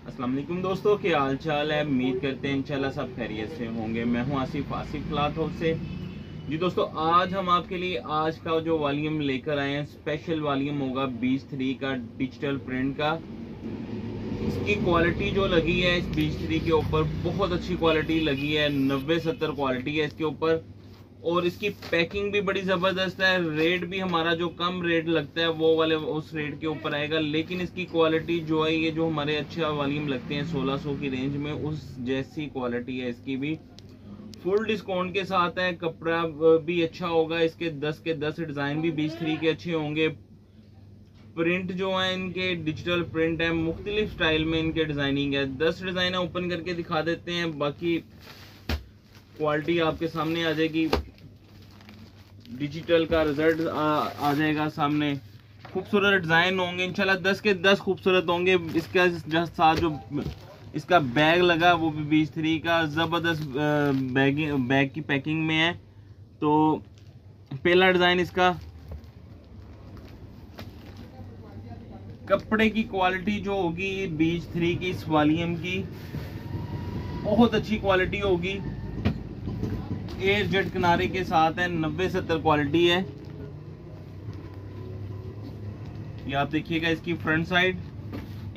अस्सलाम वालेकुम दोस्तों, क्या हाल चाल है। उम्मीद करते हैं इंशाल्लाह सब खैरियत से होंगे। मैं हूं आसिफ क्लॉथ हाउस से। जी दोस्तों, आज हम आपके लिए आज का जो वॉल्यूम लेकर आए हैं, स्पेशल वॉल्यूम होगा बीच 3 का डिजिटल प्रिंट का। इसकी क्वालिटी जो लगी है इस बीच 3 के ऊपर बहुत अच्छी क्वालिटी लगी है, 90-70 क्वालिटी है इसके ऊपर। और इसकी पैकिंग भी बड़ी ज़बरदस्त है। रेट भी हमारा जो कम रेट लगता है वो वाले उस रेट के ऊपर आएगा, लेकिन इसकी क्वालिटी जो है, ये जो हमारे अच्छे वॉल्यूम लगते हैं 1600 की रेंज में, उस जैसी क्वालिटी है इसकी भी। फुल डिस्काउंट के साथ है। कपड़ा भी अच्छा होगा। इसके 10 के 10 डिज़ाइन भी बीच 3 के अच्छे होंगे। प्रिंट जो है इनके डिजिटल प्रिंट है, मुख्तलिफ स्टाइल में इनके डिज़ाइनिंग है। 10 डिज़ाइन ओपन करके दिखा देते हैं, बाकी क्वालिटी आपके सामने आ जाएगी। डिजिटल का रिजल्ट आ जाएगा सामने। खूबसूरत डिजाइन होंगे इंशाल्लाह, 10 के 10 खूबसूरत होंगे। इसका साथ जो इसका बैग लगा वो भी बीच 3 का जबरदस्त बैग की पैकिंग में है। तो पहला डिजाइन इसका, कपड़े की क्वालिटी जो होगी बीच 3 की इस वॉल्यूम की बहुत अच्छी क्वालिटी होगी। एयर जेट किनारे के साथ है, 90-70 क्वालिटी है। ये आप देखिएगा इसकी फ्रंट साइड।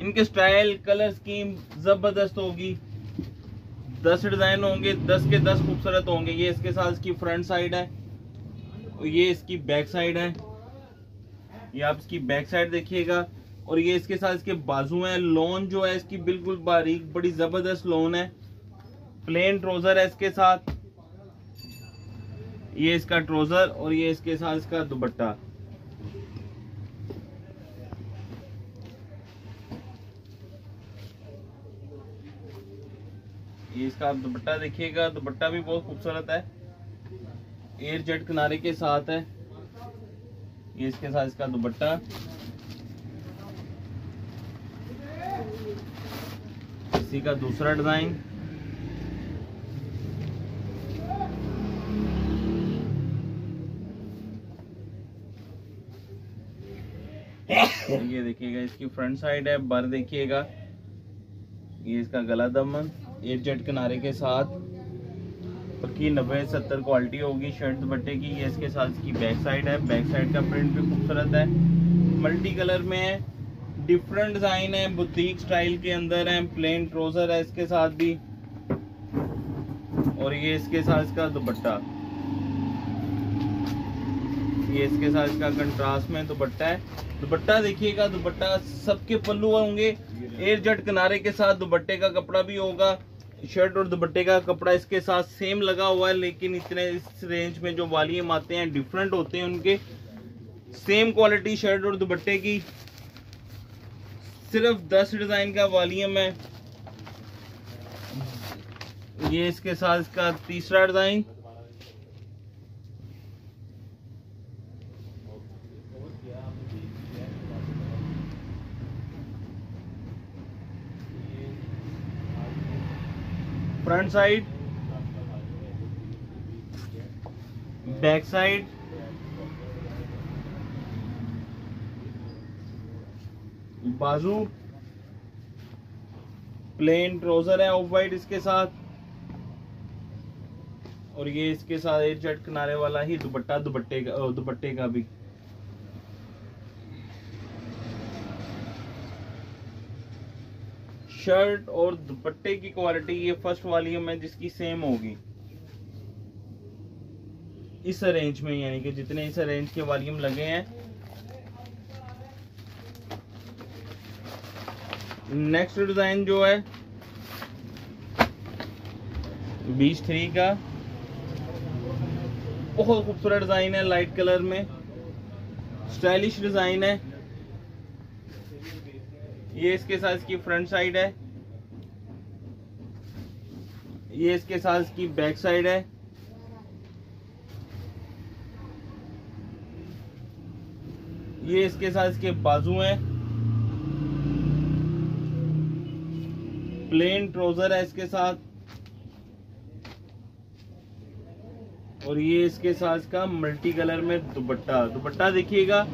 इनके स्टाइल कलर स्कीम जबरदस्त होगी। 10 डिजाइन होंगे, 10 के 10 खूबसूरत होंगे। ये इसके साथ इसकी फ्रंट साइड है और ये इसकी बैक साइड है। ये आप इसकी बैक साइड देखिएगा। और ये इसके साथ इसके बाजू हैं। लोन जो है इसकी बिल्कुल बारीक, बड़ी जबरदस्त लोन है। प्लेन ट्राउजर है इसके साथ। ये इसका ट्राउजर और ये इसके साथ इसका दुपट्टा। ये इसका आप दुपट्टा देखिएगा, दुपट्टा भी बहुत खूबसूरत है। एयर जेट किनारे के साथ है। ये इसके साथ इसका दुपट्टा। इसी का दूसरा डिजाइन। ये देखिएगा इसकी फ्रंट साइड है। बर देखिएगा। ये इसका गला दमन एयर जेट किनारे के साथ, पक्की 90-70 क्वालिटी होगी शर्ट दुपट्टे की। ये इसके साथ इसकी बैक साइड है। बैक साइड का प्रिंट भी खूबसूरत है, मल्टी कलर में है। डिफरेंट डिजाइन है, बुटीक स्टाइल के अंदर है। प्लेन ट्राउजर है इसके साथ भी। और ये इसके साथ इसका दुपट्टा। ये इसके साथ इसका कंट्रास्ट में दुपट्टा है। दुपट्टा देखिएगा, दुपट्टा सबके पल्लू होंगे एयर जेट किनारे के साथ। दुपट्टे का कपड़ा भी होगा। शर्ट और दुपट्टे का कपड़ा इसके साथ सेम लगा हुआ है, लेकिन इतने इस रेंज में जो वॉल्यूम आते हैं डिफरेंट होते हैं उनके। सेम क्वालिटी शर्ट और दुपट्टे की, सिर्फ 10 डिजाइन का वॉल्यूम है। ये इसके साथ इसका तीसरा design. Front side, back side, बाजू, प्लेन ट्राउजर है ऑफ वाइट इसके साथ। और ये इसके साथ एयर जेट किनारे वाला ही दुपट्टा, दुपट्टे का भी। शर्ट और दुपट्टे की क्वालिटी ये फर्स्ट वॉल्यूम है जिसकी सेम होगी इस रेंज में, यानी कि जितने इस रेंज के वॉल्यूम लगे हैं। नेक्स्ट डिजाइन जो है बीच 3 का, बहुत खूबसूरत डिजाइन है, लाइट कलर में स्टाइलिश डिजाइन है। ये इसके साथ इसकी फ्रंट साइड है। ये इसके साथ इसकी बैक साइड है। ये इसके साथ इसके बाजू हैं। प्लेन ट्राउजर है इसके साथ। और ये इसके साथ इसका मल्टी कलर में दुपट्टा। दुपट्टा देखिएगा,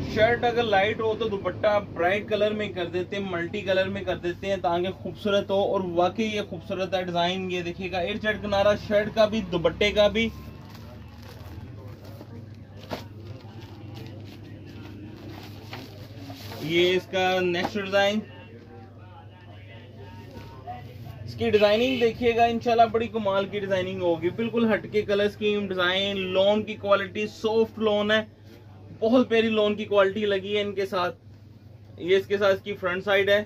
शर्ट अगर लाइट हो तो दुपट्टा ब्राइट कलर में कर देते हैं, मल्टी कलर में कर देते हैं ताकि खूबसूरत हो। और वाकई ये खूबसूरत है डिजाइन। ये देखिएगा एयर चट किनारा शर्ट का भी दुपट्टे का भी। ये इसका नेक्स्ट डिजाइन, इसकी डिजाइनिंग देखिएगा इंशाल्लाह बड़ी कमाल की डिजाइनिंग होगी। बिल्कुल हटके कलर स्कीम डिजाइन, लोन की क्वालिटी सॉफ्ट लोन है, बहुत प्यारी लोन की क्वालिटी लगी है इनके साथ। ये इसके साथ इसकी फ्रंट साइड है,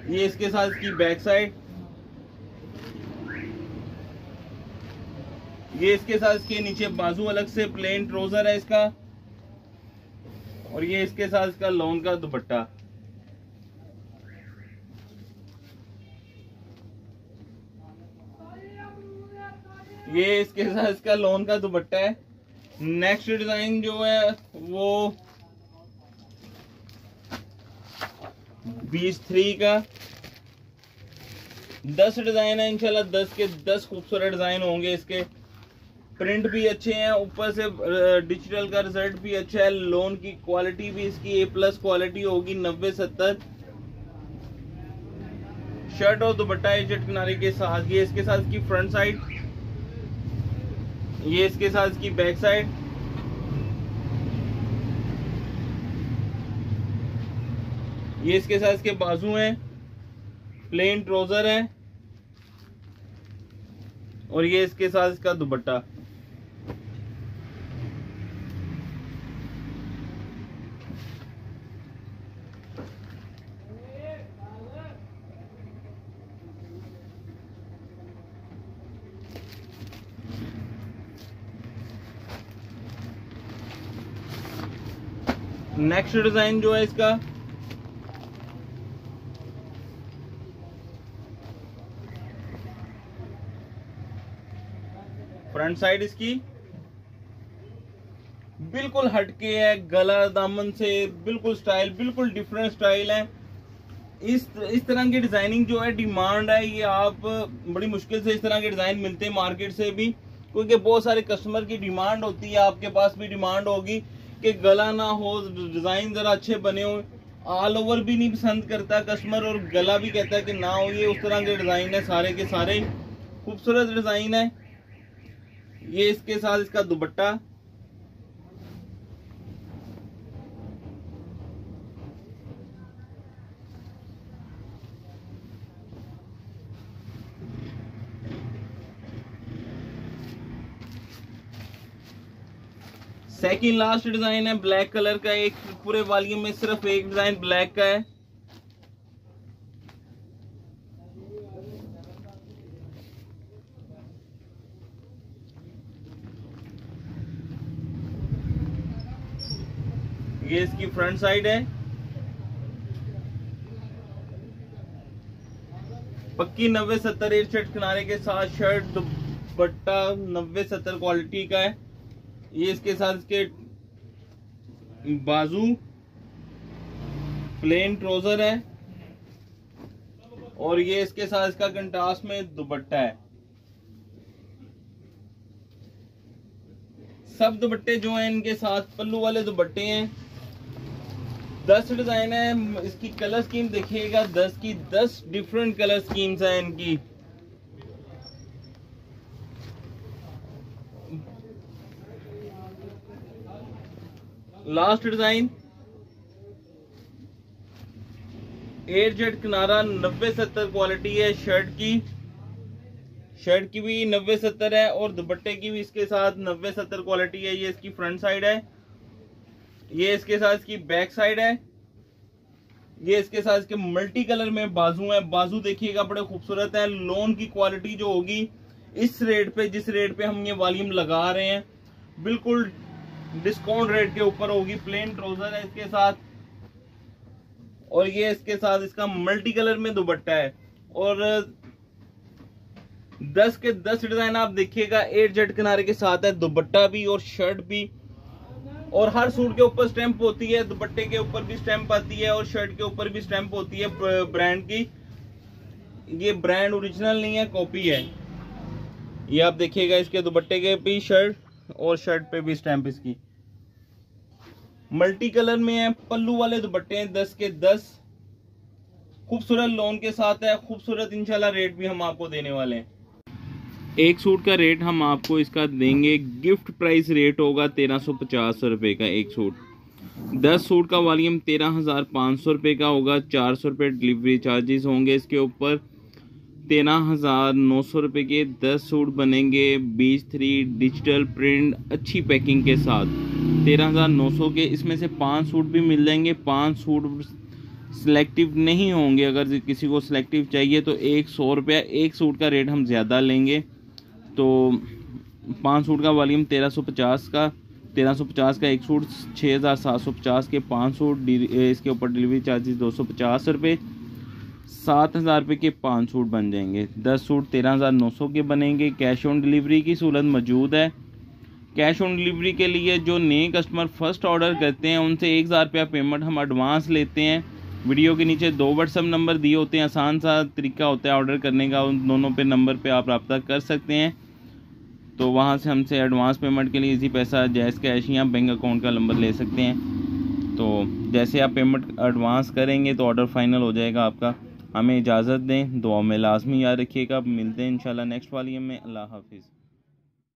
ये इसके साथ इसकी बैक साइड, ये इसके साथ इसके नीचे बाजू अलग से प्लेन ट्राउजर है इसका, और ये इसके साथ इसका लोन का दुपट्टा। ये इसके साथ इसका लोन का दुपट्टा है। नेक्स्ट डिजाइन जो है वो 23 का 10 डिजाइन है इंशाल्लाह। 10 के 10 खूबसूरत डिजाइन होंगे। इसके प्रिंट भी अच्छे हैं, ऊपर से डिजिटल का रिजल्ट भी अच्छा है। लोन की क्वालिटी भी इसकी A+ क्वालिटी होगी 90-70। शर्ट और दुपट्टा एजेड किनारे के साथ। ये इसके साथ इसकी फ्रंट साइड, ये इसके साथ इसकी बैक साइड, ये इसके साथ इसके बाजू हैं, प्लेन ट्राउजर है, और ये इसके साथ इसका दुपट्टा। नेक्स्ट डिजाइन जो है इसका फ्रंट साइड इसकी बिल्कुल हटके है, गला दामन से बिल्कुल स्टाइल, बिल्कुल डिफरेंट स्टाइल है। इस तरह की डिजाइनिंग जो है डिमांड है। ये आप बड़ी मुश्किल से इस तरह के डिजाइन मिलते हैं मार्केट से भी, क्योंकि बहुत सारे कस्टमर की डिमांड होती है। आपके पास भी डिमांड होगी कि गला ना हो, डिजाइन जरा अच्छे बने हो। ऑल ओवर भी नहीं पसंद करता कस्टमर, और गला भी कहता है कि ना हो। ये उस तरह के डिजाइन है, सारे के सारे खूबसूरत डिजाइन है। ये इसके साथ इसका दुपट्टा, सेकंड लास्ट डिजाइन है ब्लैक कलर का। एक पूरे वॉल्यूम में सिर्फ एक डिजाइन ब्लैक का है। ये इसकी फ्रंट साइड है, पक्की 90-70 एयर शर्ट किनारे के साथ शर्ट दुपट्टा 90-70 क्वालिटी का है। ये इसके साथ इसके बाजू, प्लेन ट्राउजर है, और ये इसके साथ इसका कंट्रास्ट में दुपट्टा है। सब दुपट्टे जो हैं इनके साथ पल्लू वाले दुपट्टे हैं। 10 डिजाइन है। इसकी कलर स्कीम देखिएगा, 10 की 10 डिफरेंट कलर स्कीम्स हैं इनकी। लास्ट डिजाइन एयर जेट किनारा 90-70 क्वालिटी है शर्ट की भी 90-70 है, और दुपट्टे की भी इसके साथ 90-70 क्वालिटी है। ये इसकी फ्रंट साइड है, ये इसके साथ इसकी बैक साइड है, ये इसके साथ इसके मल्टी कलर में बाजू है। बाजू देखिएगा बड़े खूबसूरत है। लोन की क्वालिटी जो होगी इस रेट पे, जिस रेट पे हम ये वॉल्यूम लगा रहे हैं, बिल्कुल डिस्काउंट रेट के ऊपर होगी। प्लेन ट्राउजर है इसके साथ, और ये इसके साथ इसका मल्टी कलर में दुपट्टा है। और 10 के 10 डिजाइन आप देखिएगा एयर जेट किनारे के साथ है, दुपट्टा भी और शर्ट भी। और हर सूट के ऊपर स्टैंप होती है, दुपट्टे के ऊपर भी स्टैंप आती है, और शर्ट के ऊपर भी स्टैंप होती है ब्रांड की। ये ब्रांड ओरिजिनल नहीं है, कॉपी है। ये आप देखिएगा इसके दुपट्टे के भी शर्ट और शर्ट पे भी स्टैंप इसकी। मल्टी कलर में है, पल्लू वाले दुपट्टे हैं 10 के 10, खूबसूरत लोन के साथ है, खूबसूरत इंशाल्लाह रेट भी हम आपको देने वाले हैं। एक सूट का रेट हम आपको इसका देंगे, गिफ्ट प्राइस रेट होगा 1350 रुपये का एक सूट। 10 सूट का वॉल्यूम 13,500 रुपये का होगा, 400 रुपये डिलीवरी चार्जेस होंगे इसके ऊपर। 13,900 रुपये के 10 सूट बनेंगे, बीच 3 डिजिटल प्रिंट अच्छी पैकिंग के साथ 13,900 के। इसमें से 5 सूट भी मिल जाएंगे, 5 सूट सिलेक्टिव नहीं होंगे। अगर किसी को सिलेक्टिव चाहिए तो 100 रुपया एक सूट का रेट हम ज़्यादा लेंगे। तो 5 सूट का वॉल्यूम 1350 का एक सूट, 6,750 के 5 सूट, इसके ऊपर डिलीवरी चार्जेस 250 रुपये, 7,000 रुपये के 5 सूट बन जाएंगे। 10 सूट 13,900 के बनेंगे। कैश ऑन डिलीवरी की सहूलत मौजूद है। कैश ऑन डिलीवरी के लिए जो नए कस्टमर फर्स्ट ऑर्डर करते हैं उनसे 1,000 रुपया पेमेंट हम एडवांस लेते हैं। वीडियो के नीचे 2 व्हाट्सएप नंबर दिए होते हैं, आसान सा तरीका होता है ऑर्डर करने का, उन दोनों पे नंबर पे आप रब्ता कर सकते हैं। तो वहाँ से हमसे एडवांस पेमेंट के लिए इजी पैसा, जैज़ कैश या बैंक अकाउंट का नंबर ले सकते हैं। तो जैसे आप पेमेंट एडवांस करेंगे तो ऑर्डर फाइनल हो जाएगा आपका। हमें इजाज़त दें, दुआ में लाजमी याद रखिएगा। मिलते हैं इंशाल्लाह नेक्स्ट वॉल्यूम में। अल्लाह हाफिज़।